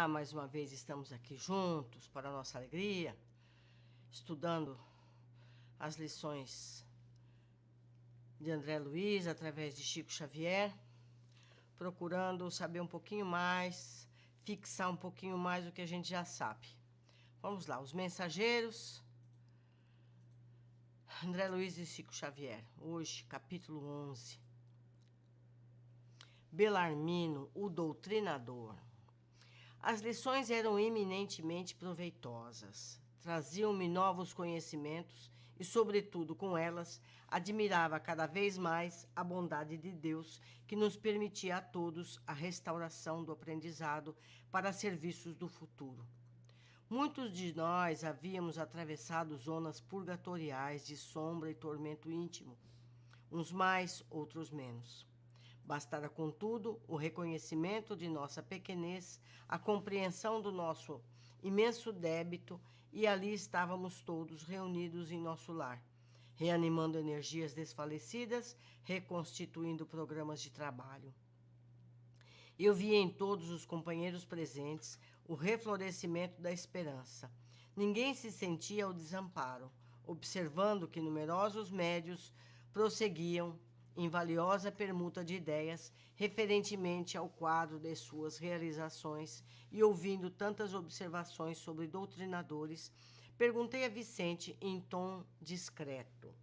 Olá, mais uma vez estamos aqui juntos para a nossa alegria, estudando as lições de André Luiz através de Chico Xavier, procurando saber um pouquinho mais, fixar um pouquinho mais o que a gente já sabe. Vamos lá, os mensageiros, André Luiz e Chico Xavier, hoje capítulo 11. Belarmino, o doutrinador. As lições eram eminentemente proveitosas, traziam-me novos conhecimentos e, sobretudo, com elas, admirava cada vez mais a bondade de Deus que nos permitia a todos a restauração do aprendizado para serviços do futuro. Muitos de nós havíamos atravessado zonas purgatoriais de sombra e tormento íntimo, uns mais, outros menos. Bastara, contudo, o reconhecimento de nossa pequenez, a compreensão do nosso imenso débito, e ali estávamos todos reunidos em nosso lar, reanimando energias desfalecidas, reconstituindo programas de trabalho. Eu via em todos os companheiros presentes o reflorescimento da esperança. Ninguém se sentia ao desamparo, observando que numerosos médios prosseguiam em valiosa permuta de ideias referentemente ao quadro de suas realizações, e ouvindo tantas observações sobre doutrinadores, perguntei a Vicente em tom discreto: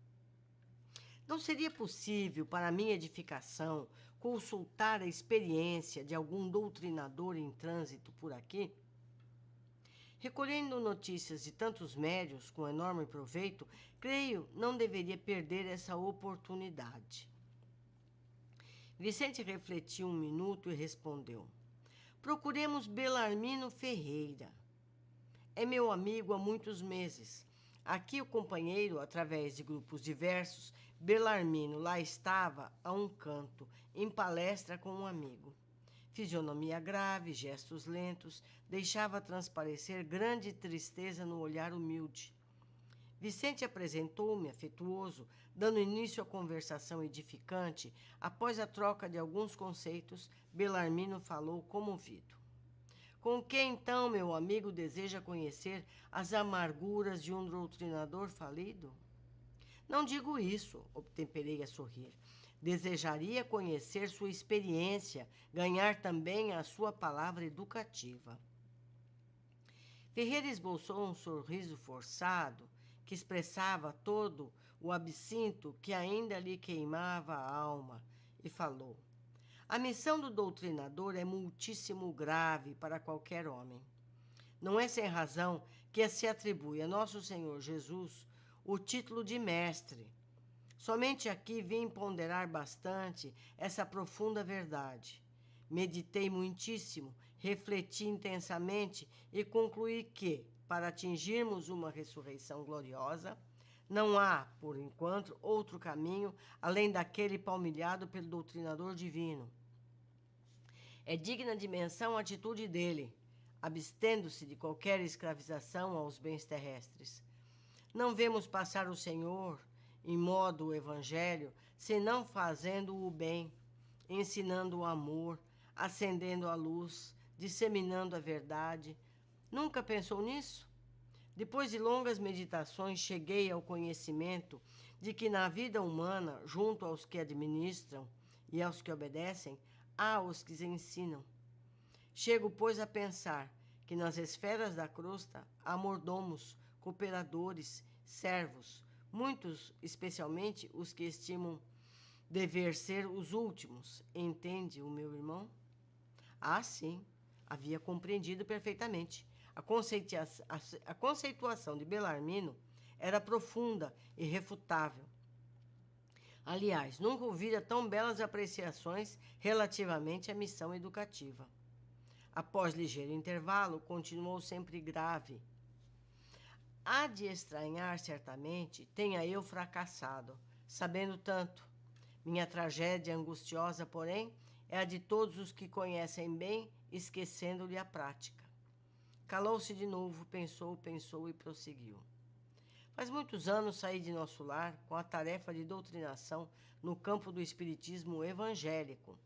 não seria possível, para minha edificação, consultar a experiência de algum doutrinador em trânsito por aqui? Recolhendo notícias de tantos médios com enorme proveito, creio não deveria perder essa oportunidade. Vicente refletiu um minuto e respondeu: procuremos Belarmino Ferreira. É meu amigo há muitos meses. Aqui o companheiro, através de grupos diversos, Belarmino lá estava a um canto, em palestra com um amigo. Fisionomia grave, gestos lentos, deixava transparecer grande tristeza no olhar humilde. Vicente apresentou-me, afetuoso, dando início à conversação edificante. Após a troca de alguns conceitos, Belarmino falou comovido: com que então meu amigo deseja conhecer as amarguras de um doutrinador falido? Não digo isso, obtemperei a sorrir. Desejaria conhecer sua experiência, ganhar também a sua palavra educativa. Ferreira esboçou um sorriso forçado que expressava todo o absinto que ainda lhe queimava a alma, e falou: a missão do doutrinador é muitíssimo grave para qualquer homem. Não é sem razão que se atribui a nosso Senhor Jesus o título de mestre. Somente aqui vim ponderar bastante essa profunda verdade. Meditei muitíssimo, refleti intensamente e concluí que, para atingirmos uma ressurreição gloriosa, não há, por enquanto, outro caminho além daquele palmilhado pelo doutrinador divino. É digna de menção a atitude dele, abstendo-se de qualquer escravização aos bens terrestres. Não vemos passar o Senhor, em modo o Evangelho, senão fazendo o bem, ensinando o amor, acendendo a luz, disseminando a verdade. Nunca pensou nisso? Depois de longas meditações, cheguei ao conhecimento de que na vida humana, junto aos que administram e aos que obedecem, há os que ensinam. Chego, pois, a pensar que nas esferas da crosta há mordomos, cooperadores, servos, muitos, especialmente os que estimam dever ser os últimos. Entende o meu irmão? Ah, sim, havia compreendido perfeitamente. A conceituação de Belarmino era profunda e irrefutável. Aliás, nunca ouvira tão belas apreciações relativamente à missão educativa. Após ligeiro intervalo, continuou sempre grave: há de estranhar, certamente, tenha eu fracassado, sabendo tanto. Minha tragédia angustiosa, porém, é a de todos os que conhecem bem, esquecendo-lhe a prática. Calou-se de novo, pensou e prosseguiu: faz muitos anos saí de nosso lar com a tarefa de doutrinação no campo do espiritismo evangélico.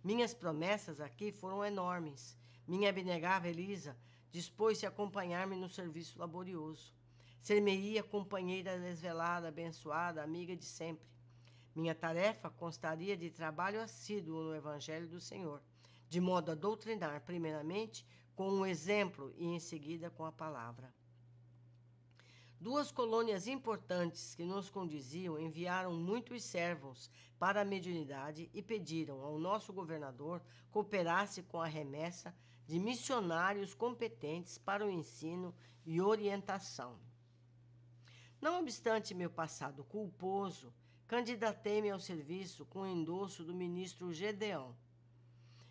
Minhas promessas aqui foram enormes. minha abnegável Elisa dispôs-se a acompanhar-me no serviço laborioso. Ser-me-ia companheira desvelada, abençoada, amiga de sempre. Minha tarefa constaria de trabalho assíduo no Evangelho do Senhor, de modo a doutrinar, primeiramente, com um exemplo e, em seguida, com a palavra. 2 colônias importantes que nos condiziam enviaram muitos servos para a mediunidade e pediram ao nosso governador cooperasse com a remessa de missionários competentes para o ensino e orientação. Não obstante meu passado culposo, candidatei-me ao serviço com o endosso do ministro Gedeão,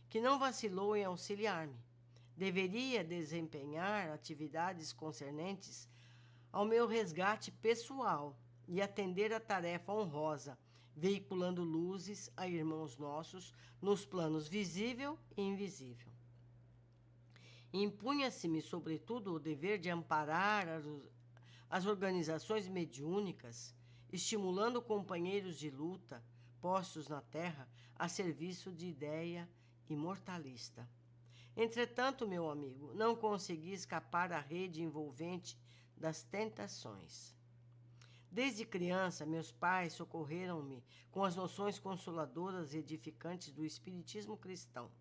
que não vacilou em auxiliar-me. Deveria desempenhar atividades concernentes ao meu resgate pessoal e atender a tarefa honrosa, veiculando luzes a irmãos nossos nos planos visível e invisível. Impunha-se-me, sobretudo, o dever de amparar as organizações mediúnicas, estimulando companheiros de luta, postos na terra, a serviço de ideia imortalista. Entretanto, meu amigo, não consegui escapar à rede envolvente das tentações. Desde criança, meus pais socorreram-me com as noções consoladoras e edificantes do espiritismo cristão.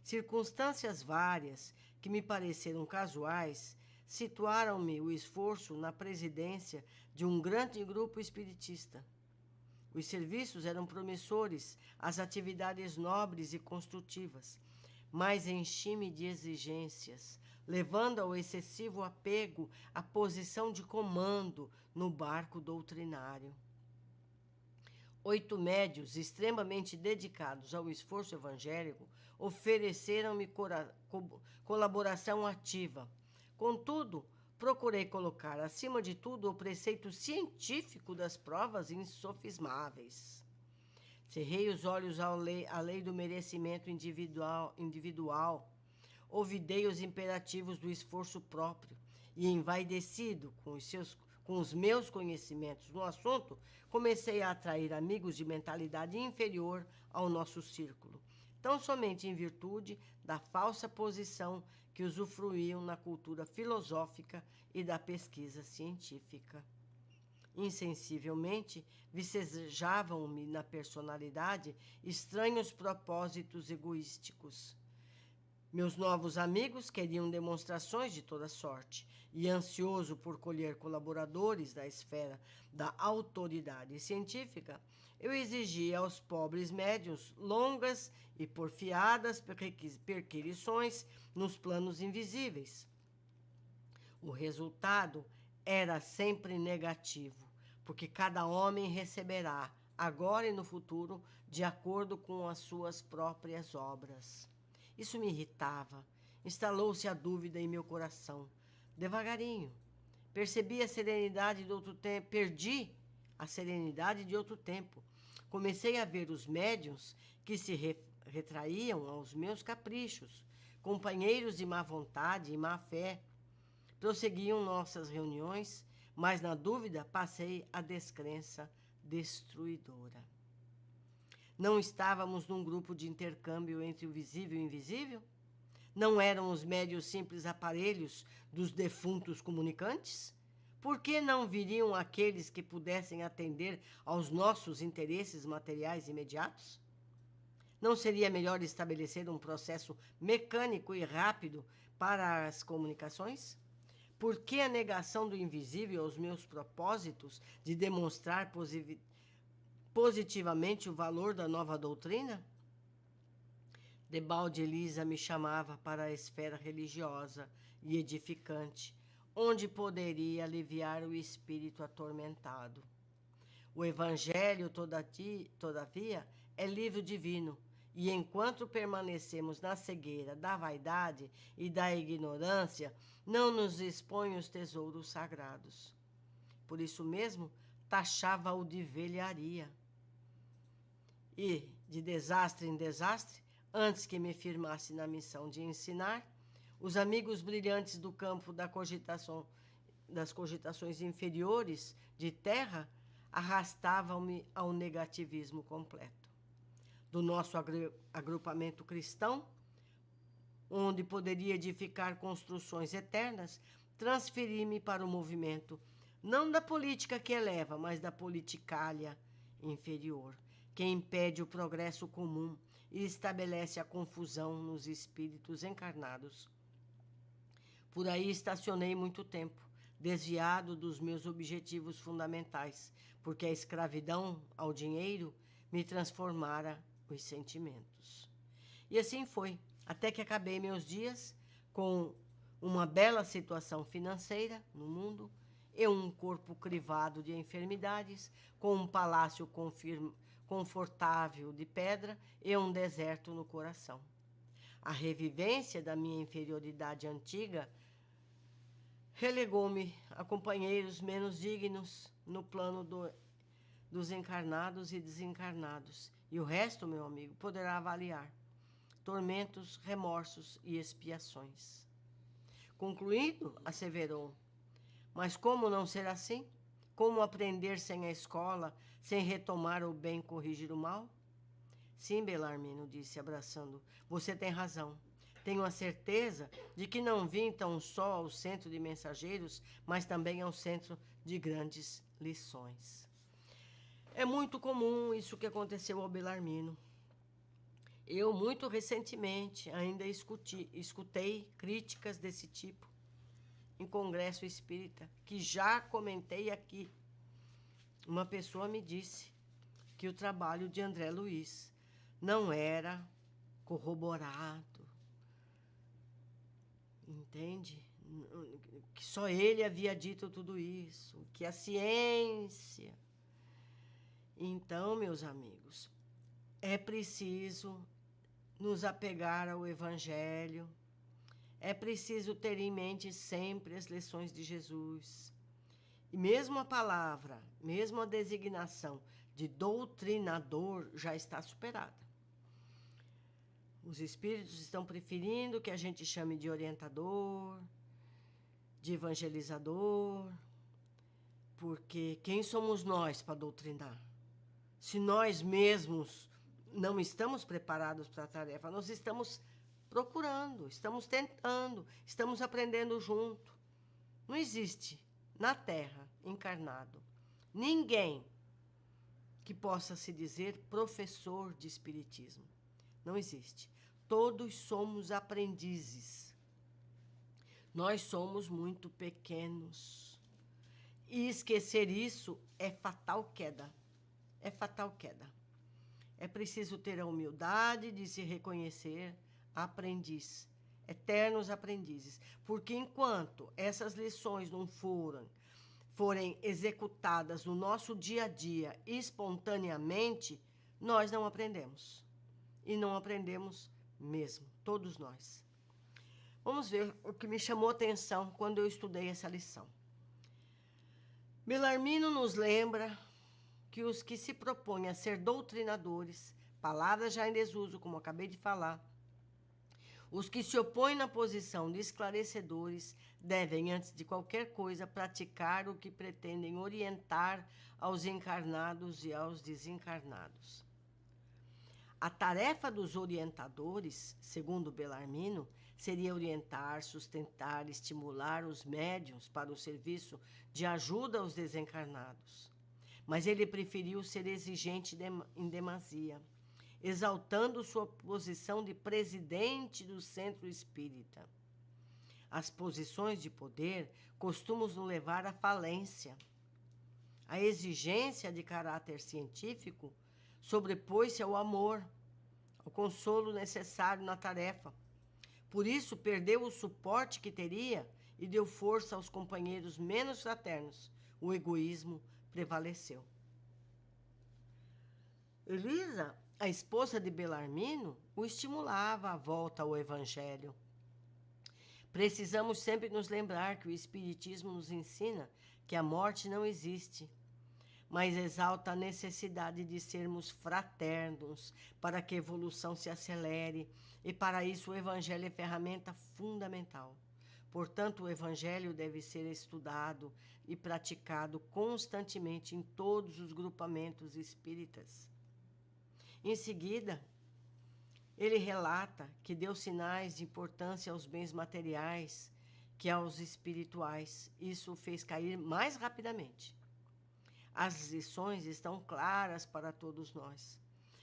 Circunstâncias várias, que me pareceram casuais, situaram-me o esforço na presidência de um grande grupo espiritista. Os serviços eram promissores, as atividades nobres e construtivas, mas enchi-me de exigências, levando ao excessivo apego à posição de comando no barco doutrinário. 8 médios extremamente dedicados ao esforço evangélico ofereceram-me colaboração ativa. Contudo, procurei colocar acima de tudo o preceito científico das provas insofismáveis. Cerrei os olhos à lei do merecimento individual, ouvidei os imperativos do esforço próprio e, envaidecido com os meus conhecimentos no assunto, comecei a atrair amigos de mentalidade inferior ao nosso círculo, tão somente em virtude da falsa posição que usufruíam na cultura filosófica e da pesquisa científica. Insensivelmente, vicejavam-me na personalidade estranhos propósitos egoísticos. Meus novos amigos queriam demonstrações de toda sorte, e, ansioso por colher colaboradores da esfera da autoridade científica, eu exigia aos pobres médiuns longas e porfiadas perquisições nos planos invisíveis. O resultado era sempre negativo, porque cada homem receberá, agora e no futuro, de acordo com as suas próprias obras. Isso me irritava. Instalou-se a dúvida em meu coração. Devagarinho, perdi a serenidade de outro tempo. Comecei a ver os médiuns que se retraíam aos meus caprichos, companheiros de má vontade e má fé. Prosseguiam nossas reuniões, mas na dúvida passei a descrença destruidora. Não estávamos num grupo de intercâmbio entre o visível e o invisível? Não eram os médios simples aparelhos dos defuntos comunicantes? Por que não viriam aqueles que pudessem atender aos nossos interesses materiais imediatos? Não seria melhor estabelecer um processo mecânico e rápido para as comunicações? Por que a negação do invisível aos meus propósitos de demonstrar positivamente o valor da nova doutrina? Debalde Elisa me chamava para a esfera religiosa e edificante, onde poderia aliviar o espírito atormentado. O Evangelho, todavia, é livro divino, e enquanto permanecemos na cegueira da vaidade e da ignorância, não nos expõe os tesouros sagrados. Por isso mesmo, taxava-o de velharia. E, de desastre em desastre, antes que me firmasse na missão de ensinar, os amigos brilhantes do campo das cogitações inferiores de terra arrastavam-me ao negativismo completo. Do nosso agrupamento cristão, onde poderia edificar construções eternas, transferi-me para o movimento, não da política que eleva, mas da politicália inferior, que impede o progresso comum e estabelece a confusão nos espíritos encarnados. Por aí estacionei muito tempo, desviado dos meus objetivos fundamentais, porque a escravidão ao dinheiro me transformara os sentimentos. E assim foi, até que acabei meus dias com uma bela situação financeira no mundo e um corpo crivado de enfermidades, com um palácio confortável de pedra e um deserto no coração. A revivência da minha inferioridade antiga relegou-me a companheiros menos dignos no plano dos encarnados e desencarnados. E o resto, meu amigo, poderá avaliar. Tormentos, remorsos e expiações. Concluído, asseverou. Mas como não ser assim? Como aprender sem a escola, sem retomar o bem, corrigir o mal? Sim, Belarmino, disse, abraçando. Você tem razão. Tenho a certeza de que não vim tão só ao centro de mensageiros, mas também ao centro de grandes lições. É muito comum isso que aconteceu ao Belarmino. Eu, muito recentemente, ainda escutei críticas desse tipo em congresso espírita, que já comentei aqui. Uma pessoa me disse que o trabalho de André Luiz não era corroborado, entende? Que só ele havia dito tudo isso, que a ciência... Então, meus amigos, é preciso nos apegar ao Evangelho, é preciso ter em mente sempre as lições de Jesus. E mesmo a palavra, mesmo a designação de doutrinador já está superada. Os espíritos estão preferindo que a gente chame de orientador, de evangelizador, porque quem somos nós para doutrinar? Se nós mesmos não estamos preparados para a tarefa, nós estamos procurando, estamos tentando, estamos aprendendo junto. Não existe na Terra, encarnado, ninguém que possa se dizer professor de espiritismo. Não existe. Todos somos aprendizes. Nós somos muito pequenos. E esquecer isso é fatal queda. É fatal queda. É preciso ter a humildade de se reconhecer aprendiz, eternos aprendizes. Porque enquanto essas lições não forem executadas no nosso dia a dia espontaneamente, nós não aprendemos. E não aprendemos mesmo, todos nós. Vamos ver o que me chamou a atenção quando eu estudei essa lição. Belarmino nos lembra que os que se propõem a ser doutrinadores, palavras já em desuso, como acabei de falar, os que se opõem na posição de esclarecedores devem, antes de qualquer coisa, praticar o que pretendem orientar aos encarnados e aos desencarnados. A tarefa dos orientadores, segundo Belarmino, seria orientar, sustentar, estimular os médiuns para o serviço de ajuda aos desencarnados. Mas ele preferiu ser exigente em demasia, exaltando sua posição de presidente do centro espírita. As posições de poder costumam nos levar à falência. A exigência de caráter científico sobrepôs-se ao amor, ao consolo necessário na tarefa. Por isso, perdeu o suporte que teria e deu força aos companheiros menos fraternos. O egoísmo prevaleceu. Elisa, a esposa de Belarmino, o estimulava à volta ao Evangelho. Precisamos sempre nos lembrar que o Espiritismo nos ensina que a morte não existe, mas exalta a necessidade de sermos fraternos para que a evolução se acelere, e para isso o Evangelho é ferramenta fundamental. Portanto, o Evangelho deve ser estudado e praticado constantemente em todos os grupamentos espíritas. Em seguida, Ele relata que deu sinais de importância aos bens materiais que aos espirituais. Isso o fez cair mais rapidamente. As lições estão claras para todos nós,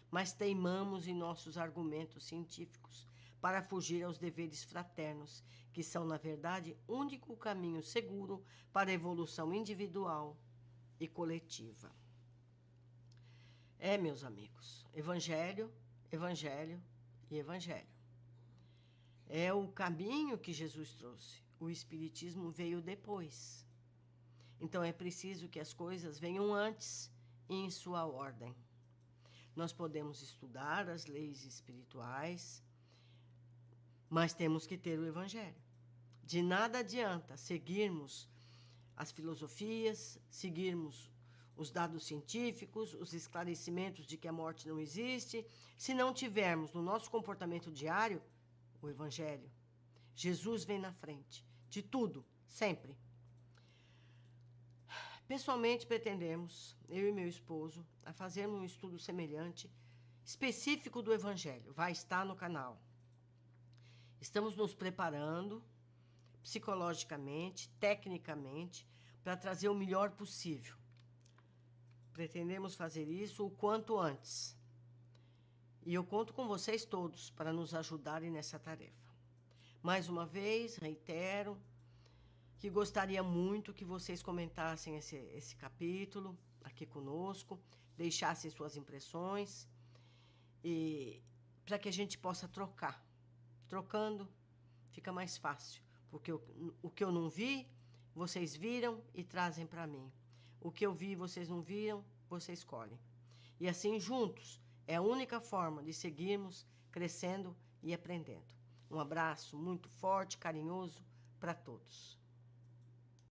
mas teimamos em nossos argumentos científicos para fugir aos deveres fraternos, que são, na verdade, o único caminho seguro para a evolução individual e coletiva. Meus amigos, Evangelho, Evangelho e Evangelho. É o caminho que Jesus trouxe. O Espiritismo veio depois. Então é preciso que as coisas venham antes e em sua ordem. Nós podemos estudar as leis espirituais, mas temos que ter o Evangelho. De nada adianta seguirmos as filosofias, seguirmos os dados científicos, os esclarecimentos de que a morte não existe, se não tivermos no nosso comportamento diário o Evangelho. Jesus vem na frente de tudo, sempre. Pessoalmente, pretendemos, eu e meu esposo, a fazermos um estudo semelhante, específico do Evangelho. Vai estar no canal. Estamos nos preparando psicologicamente, tecnicamente, para trazer o melhor possível. Pretendemos fazer isso o quanto antes. E eu conto com vocês todos para nos ajudarem nessa tarefa. Mais uma vez, reitero que gostaria muito que vocês comentassem esse capítulo aqui conosco, deixassem suas impressões, e para que a gente possa trocar. Trocando fica mais fácil, porque o que eu não vi, vocês viram e trazem para mim. O que eu vi e vocês não viram, vocês escolhem. E assim, juntos, é a única forma de seguirmos crescendo e aprendendo. Um abraço muito forte, carinhoso para todos.